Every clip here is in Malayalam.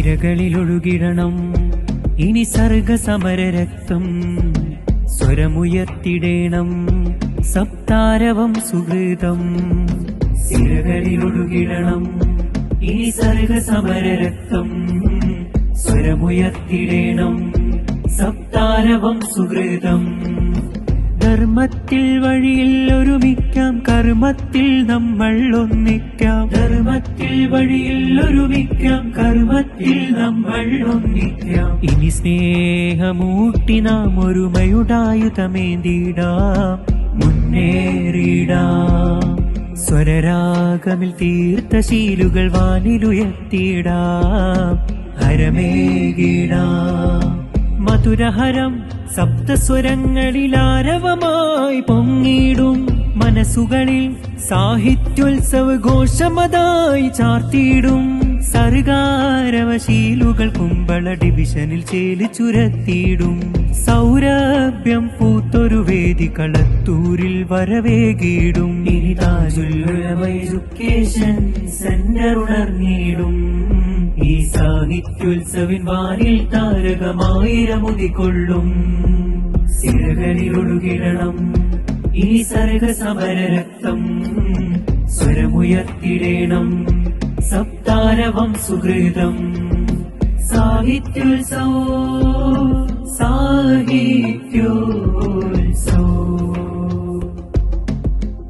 സിരകളിലൊഴുകിടണം ഇനി സർഗസമരരക്തം, സ്വരമുയർത്തിടേണം സപ്താരവം സുഹൃതം. സിരകളിലൊഴുകിടണം ഇനി സർഗസമരരക്തം, സ്വരമുയർത്തിടേണം സപ്താരവം സുഹൃതം. ധർമ്മത്തിൽ വഴിയിൽ ഒരുമിക്കാം, കർമ്മത്തിൽ നമ്മൾ ഒന്നിക്കാം. ധർമ്മത്തിൽ വഴിയിൽ ഒരുമിക്കാം, കർമ്മത്തിൽ നമ്മൾ ഒന്നിക്കാം. ഇനി സ്നേഹമൂട്ടി നാം ഒരുമയുടായുധമേന്തിടാം, മുന്നേറിടാം. സ്വരരാഗമിൽ തീർത്ത ശീലുകൾ വാനിലുയർത്തിടാം, ഹരമേകിടാം. മധുരഹരം സപ്തസ്വരങ്ങളിലാരവമായി പൊങ്ങിടും മനസ്സുകളിൽ, സാഹിത്യോത്സവ ഘോഷമതായി ചാർത്തിയിടും. സർഗാരവശീലുകൾ കുമ്പള ഡിവിഷനിൽ ചേലി ചുരത്തിയിടും. സൗരഭ്യം പൂത്തൊരു വേദി കളത്തൂരിൽ വരവേകിടും. ഇനി താജുൽ ഉലമ എഡ്യൂക്കേഷൻ സെന്റർ ഉണർന്നിടും. ഈ സാഹിത്യോത്സവിൻ വാനിൽ താരകമായിരമുതികൊള്ളും. സിരകളിലൊഴുകിടണം ഇനി സർഗസമരരക്തം, സ്വരമുയർത്തിടേണം സപ്താരവം സുഹൃതം. സാഹിത്യോത്സവം സാഹിത്യോത്സവം.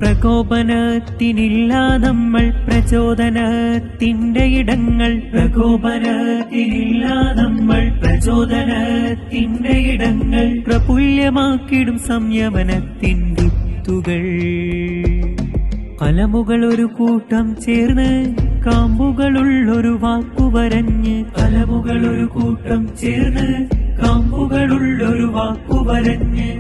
പ്രകോപനത്തിനില്ല നമ്മൾ പ്രചോദനത്തിന്റെ ഇടങ്ങൾ. പ്രകോപനത്തിനില്ല നമ്മൾ പ്രചോദനത്തിന്റെ ഇടങ്ങൾ. പ്രഫുല്യമാക്കിടും സംയമനത്തിൻ്റെ വിത്തുകൾ. കലമുകൾ ഒരു കൂട്ടം ചേർന്ന് കാമ്പുകളുള്ളൊരു വാക്കുവരഞ്ഞ്. കലമുകൾ ഒരു കൂട്ടം ചേർന്ന് കാമ്പുകളുള്ളൊരു വാക്കുവരഞ്ഞ്.